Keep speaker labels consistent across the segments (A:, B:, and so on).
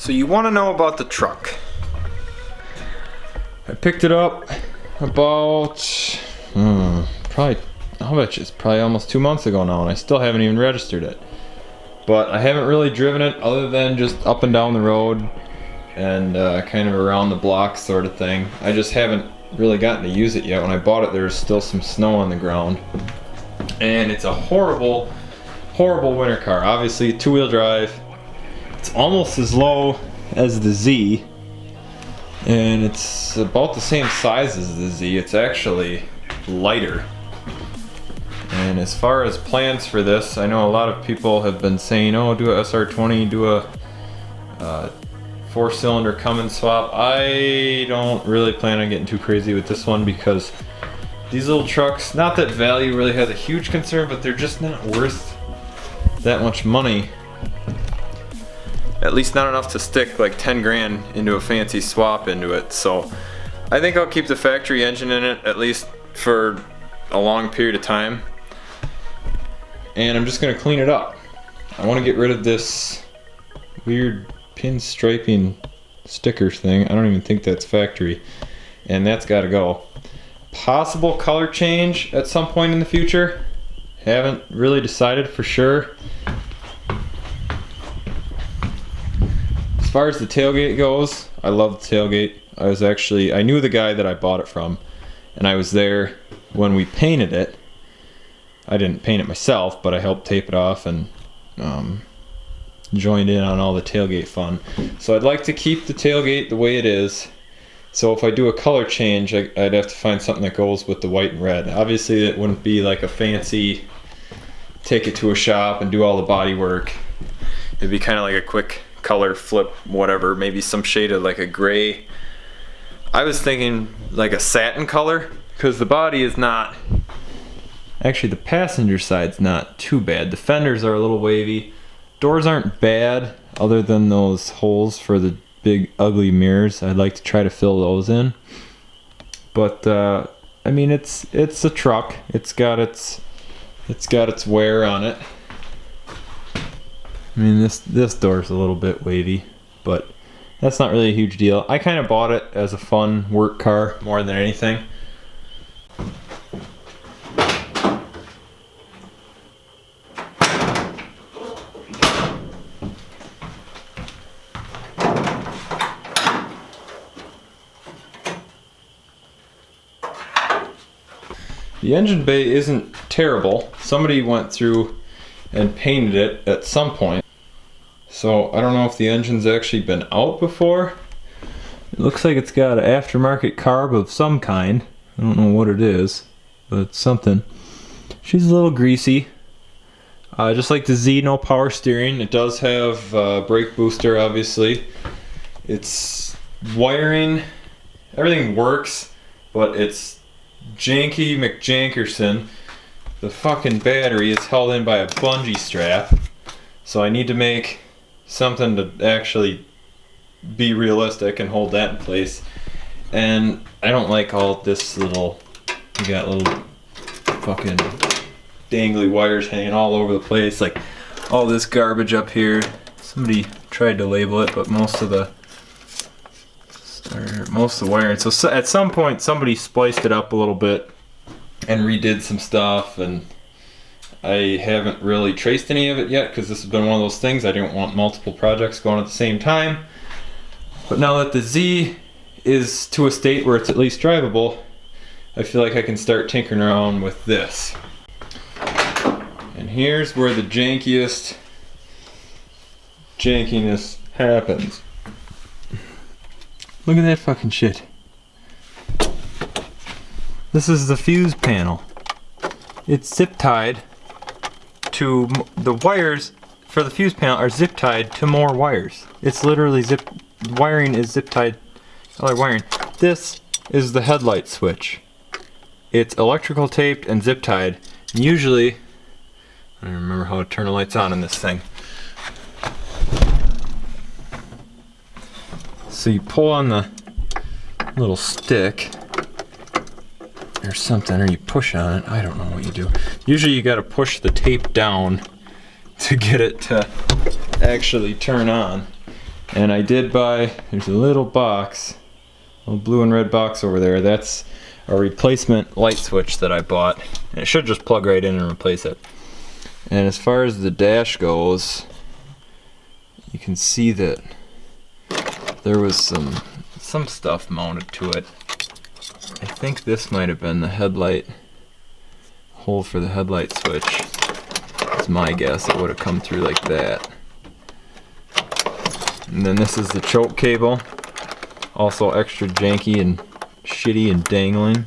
A: So you want to know about the truck. I picked it up about, probably, I'll bet you it's probably almost 2 months ago now, and I still haven't even registered it. But I haven't really driven it other than just up and down the road and kind of around the block sort of thing. I just haven't really gotten to use it yet. When I bought it, there was still some snow on the ground. And it's a horrible, horrible winter car. Obviously, two-wheel drive. It's almost as low as the Z, and it's about the same size as the Z. It's actually lighter. And as far as plans for this, I know a lot of people have been saying, oh, do a SR20, do a 4-cylinder Cummins swap. I don't really plan on getting too crazy with this one because these little trucks, not that value really has a huge concern, but they're just not worth that much money. At least not enough to stick like 10 grand into a fancy swap into it. So I think I'll keep the factory engine in it at least for a long period of time. And I'm just gonna clean it up. I wanna get rid of this weird pinstriping sticker thing. I don't even think that's factory. And that's gotta go. Possible color change at some point in the future. Haven't really decided for sure. As far as the tailgate goes, I love the tailgate. I knew the guy that I bought it from, and I was there when we painted it. I didn't paint it myself, but I helped tape it off and joined in on all the tailgate fun. So I'd like to keep the tailgate the way it is. So if I do a color change, I'd have to find something that goes with the white and red. Obviously it wouldn't be like a fancy take it to a shop and do all the body work. It'd be kind of like a quick color flip, whatever, maybe some shade of like a gray. I was thinking like a satin color, because the body is not, actually the passenger side's not too bad. The fenders are a little wavy. Doors aren't bad, other than those holes for the big ugly mirrors. I'd like to try to fill those in. But I mean, it's a truck. It's got its wear on it. I mean, this door's a little bit wavy, but that's not really a huge deal. I kind of bought it as a fun work car more than anything. The engine bay isn't terrible. Somebody went through and painted it at some point. So I don't know if the engine's actually been out before. It looks like it's got an aftermarket carb of some kind. I don't know what it is, but it's something. She's a little greasy. Just like the Z, no power steering. It does have brake booster, obviously. It's wiring. Everything works, but it's janky McJankerson. The fucking battery is held in by a bungee strap. So I need to make something to actually be realistic and hold that in place. And I don't like all this little, you got little fucking dangly wires hanging all over the place, like all this garbage up here. Somebody tried to label it, but most of the wiring. So at some point somebody spliced it up a little bit and redid some stuff, and I haven't really traced any of it yet because this has been one of those things I didn't want multiple projects going at the same time. But now that the Z is to a state where it's at least drivable, I feel like I can start tinkering around with this. And here's where the jankiness happens. Look at that fucking shit. This is the fuse panel. It's zip tied to the wires for the fuse panel are zip tied to more wires. It's literally wiring is zip tied other wiring. This is the headlight switch. It's electrical taped and zip tied. And usually, I don't remember how to turn the lights on in this thing. So you pull on the little stick or something, or you push on it. I don't know what you do. Usually you gotta push the tape down to get it to actually turn on. And I did buy, there's a little box, a little blue and red box over there. That's a replacement light switch that I bought. And it should just plug right in and replace it. And as far as the dash goes, you can see that there was some stuff mounted to it. I think this might have been the headlight hole for the headlight switch. It's my guess. It would have come through like that. And then this is the choke cable, also extra janky and shitty and dangling.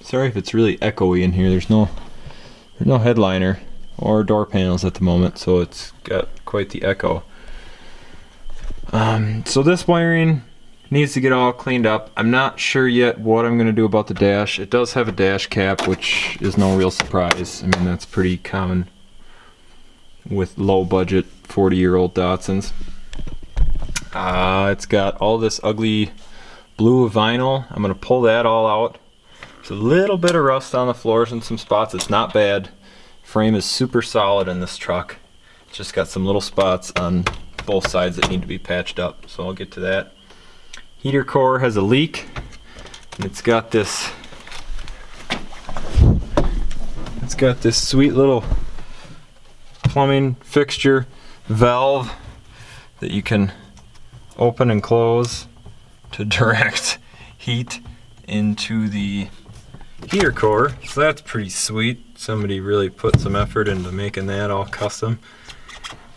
A: Sorry if it's really echoey in here. There's no headliner or door panels at the moment, so it's got quite the echo. So this wiring needs to get all cleaned up. I'm not sure yet what I'm going to do about the dash. It does have a dash cap, which is no real surprise. I mean, that's pretty common with low budget 40-year-old Datsuns. It's got all this ugly blue vinyl. I'm going to pull that all out. There's a little bit of rust on the floors in some spots. It's not bad. Frame is super solid in this truck. It's just got some little spots on both sides that need to be patched up, so I'll get to that. Heater core has a leak, and it's got this sweet little plumbing fixture valve that you can open and close to direct heat into the heater core. So that's pretty sweet. Somebody really put some effort into making that all custom.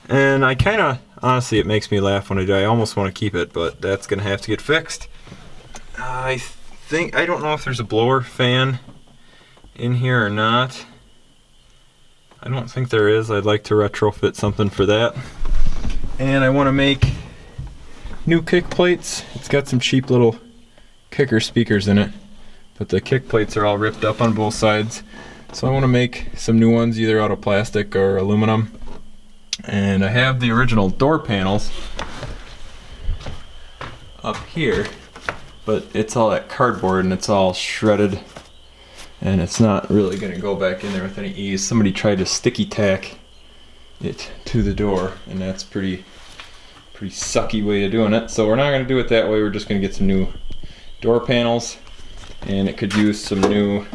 A: And I kind of, honestly, it makes me laugh when I almost want to keep it, but that's gonna have to get fixed. I don't know if there's a blower fan in here or not. I don't think there is. I'd like to retrofit something for that. And I want to make new kick plates. It's got some cheap little kicker speakers in it, but the kick plates are all ripped up on both sides. So I want to make some new ones, either out of plastic or aluminum. And I have the original door panels up here, but it's all that cardboard and it's all shredded, and it's not really going to go back in there with any ease. Somebody tried to sticky tack it to the door, and that's pretty sucky way of doing it. So we're not going to do it that way. We're just going to get some new door panels, and it could use some new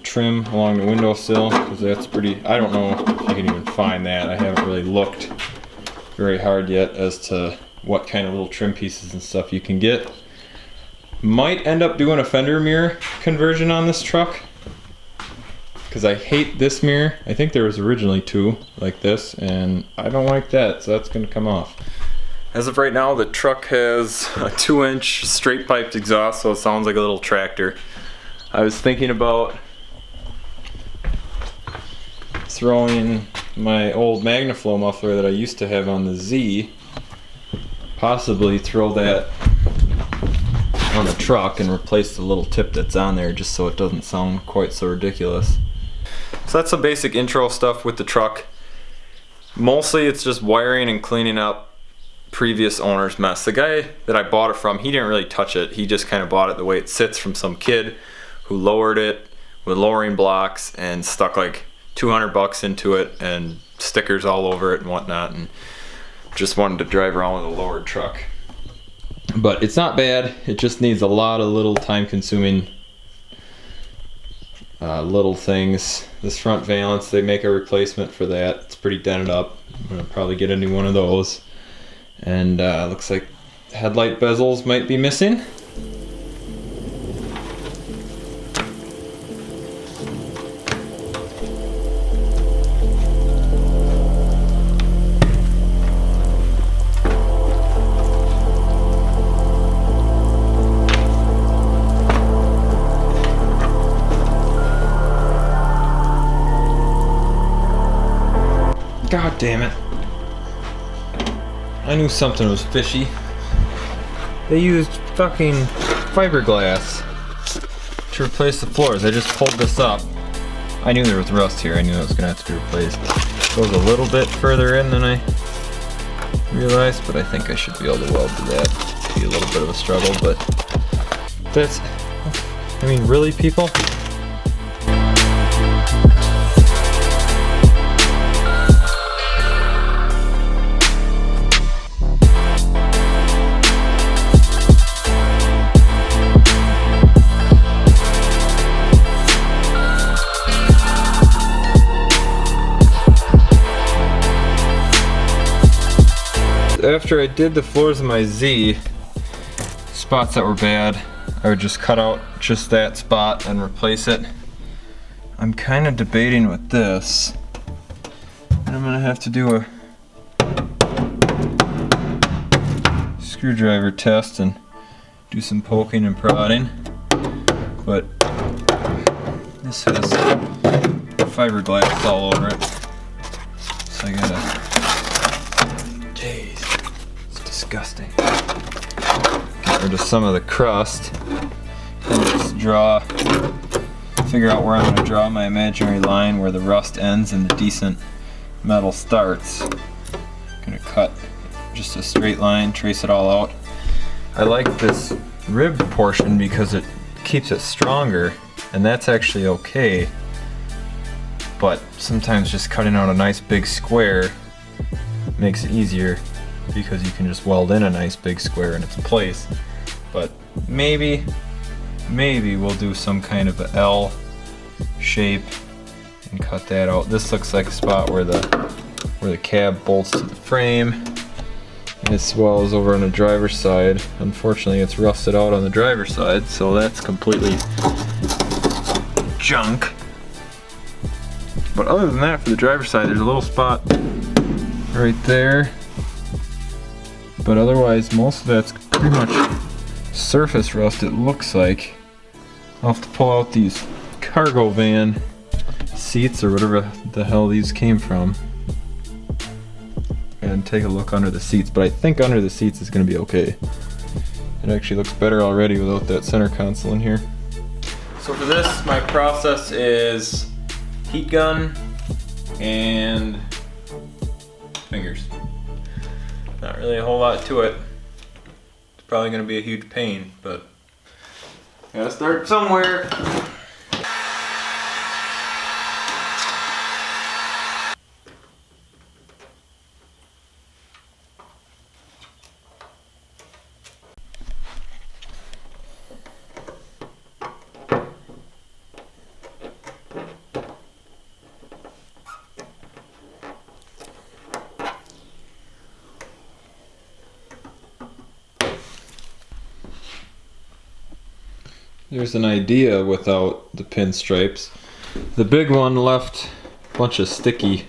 A: trim along the windowsill, because that's pretty, I don't know if you can even find that. I haven't really looked very hard yet as to what kind of little trim pieces and stuff you can get. Might end up doing a fender mirror conversion on this truck, because I hate this mirror. I think there was originally two like this, and I don't like that, so that's going to come off. As of right now, the truck has a 2-inch straight piped exhaust, so it sounds like a little tractor. I was thinking about throwing my old MagnaFlow muffler that I used to have on the Z, possibly throw that on the truck and replace the little tip that's on there, just so it doesn't sound quite so ridiculous. So that's some basic intro stuff with the truck. Mostly it's just wiring and cleaning up previous owner's mess. The guy that I bought it from, he didn't really touch it. He just kind of bought it the way it sits from some kid who lowered it with lowering blocks and stuck like $200 into it and stickers all over it and whatnot, and just wanted to drive around with a lowered truck. But it's not bad. It just needs a lot of little time-consuming little things. This front valance, they make a replacement for that. It's pretty dented up. I'm gonna probably get a new one of those. And looks like headlight bezels might be missing. God damn it. I knew something was fishy. They used fucking fiberglass to replace the floors. I just pulled this up. I knew there was rust here. I knew it was gonna have to be replaced. It goes a little bit further in than I realized, but I think I should be able to weld to that. It'll be a little bit of a struggle, but that's, I mean, really, people? after I did the floors of my Z, spots that were bad, I would just cut out just that spot and replace it. I'm kind of debating with this, and I'm gonna have to do a screwdriver test and do some poking and prodding. But this has fiberglass all over it, so I gotta. Jeez, it's disgusting. Get rid of some of the crust and just figure out where I'm going to draw my imaginary line where the rust ends and the decent metal starts. I'm going to cut just a straight line, trace it all out. I like this rib portion because it keeps it stronger, and that's actually okay. But sometimes just cutting out a nice big square makes it easier because you can just weld in a nice big square in its place. But maybe we'll do some kind of a L shape and cut that out. This looks like a spot where the cab bolts to the frame, as well as over on the driver's side. Unfortunately, it's rusted out on the driver's side, so that's completely junk. But other than that, for the driver's side, there's a little spot right there. But otherwise, most of that's pretty much surface rust, it looks like. I'll have to pull out these cargo van seats or whatever the hell these came from and take a look under the seats, but I think under the seats is going to be okay. It actually looks better already without that center console in here. So for this, my process is heat gun and fingers. Not really a whole lot to it. It's probably going to be a huge pain, but gotta start somewhere. There's an idea without the pinstripes. The big one left a bunch of sticky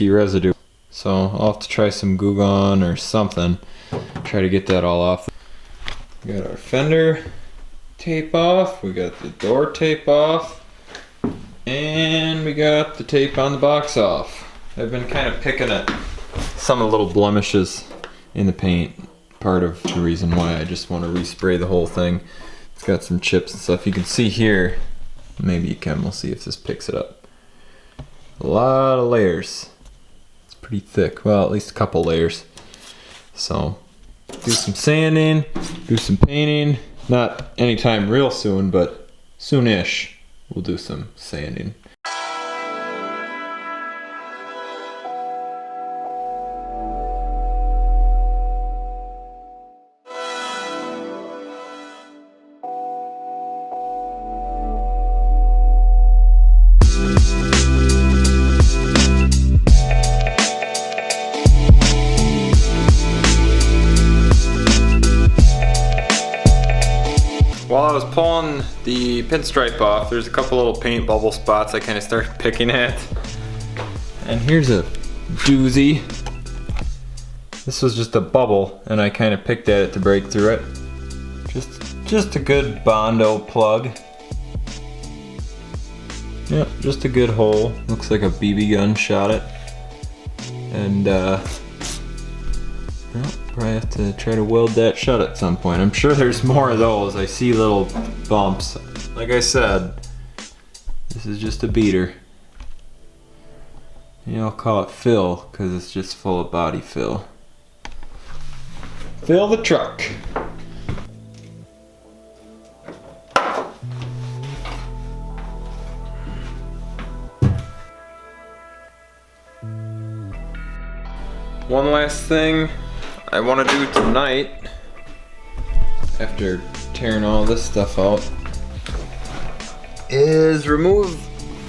A: residue. So I'll have to try some Goo Gone or something. Try to get that all off. We got our fender tape off. We got the door tape off. And we got the tape on the box off. I've been kind of picking at some of the little blemishes in the paint. Part of the reason why I just want to respray the whole thing. It's got some chips and stuff. You can see here, maybe you can, we'll see if this picks it up. A lot of layers. It's pretty thick, well, at least a couple layers. So, do some sanding, do some painting. Not anytime real soon, but soonish we'll do some sanding. While I was pulling the pinstripe off, there's a couple little paint bubble spots I kind of started picking at. And here's a doozy. This was just a bubble, and I kind of picked at it to break through it. Just a good Bondo plug. Yep, just a good hole. Looks like a BB gun shot it. And well, probably have to try to weld that shut at some point. I'm sure there's more of those. I see little bumps. Like I said, this is just a beater. I'll call it fill because it's just full of body fill. Fill the truck. One last thing I want to do tonight, after tearing all this stuff out, is remove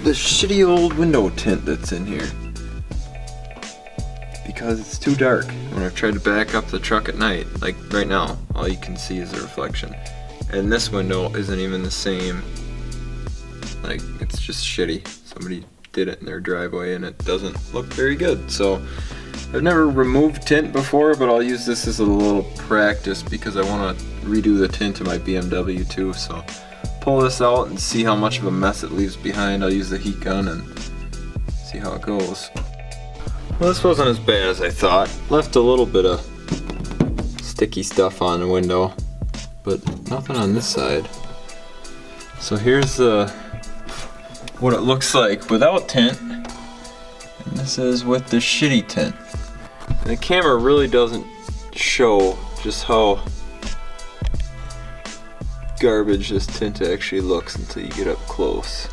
A: the shitty old window tint that's in here. because it's too dark. When I've tried to back up the truck at night, like right now, all you can see is the reflection. And this window isn't even the same. Like, it's just shitty. Somebody did it in their driveway and it doesn't look very good. So I've never removed tint before, but I'll use this as a little practice because I want to redo the tint in my BMW too. So pull this out and see how much of a mess it leaves behind. I'll use the heat gun and see how it goes. Well, this wasn't as bad as I thought. Left a little bit of sticky stuff on the window, but nothing on this side. So here's what it looks like without tint, and this is with the shitty tint. And the camera really doesn't show just how garbage this tint actually looks until you get up close.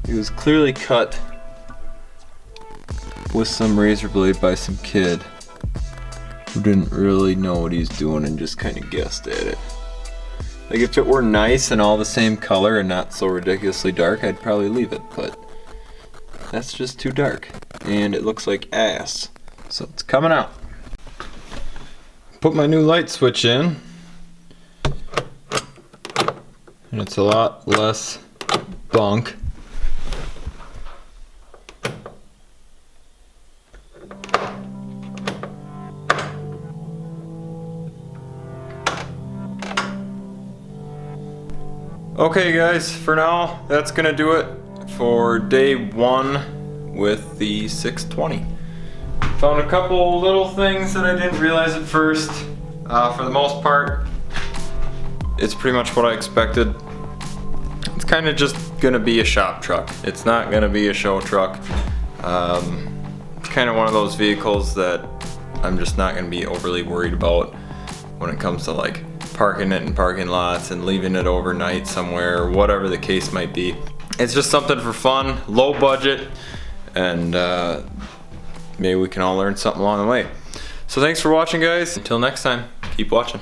A: It was clearly cut with some razor blade by some kid who didn't really know what he's doing and just kind of guessed at it. Like, if it were nice and all the same color and not so ridiculously dark, I'd probably leave it, but that's just too dark. And it looks like ass. So it's coming out. Put my new light switch in. And it's a lot less bunk. Okay guys, for now, that's gonna do it for day one with the 620. Found a couple little things that I didn't realize at first. For the most part, it's pretty much what I expected. It's kind of just gonna be a shop truck. It's not gonna be a show truck. It's kind of one of those vehicles that I'm just not gonna be overly worried about when it comes to like parking it in parking lots and leaving it overnight somewhere, or whatever the case might be. It's just something for fun, low budget, and maybe we can all learn something along the way. So thanks for watching guys. Until next time, keep watching.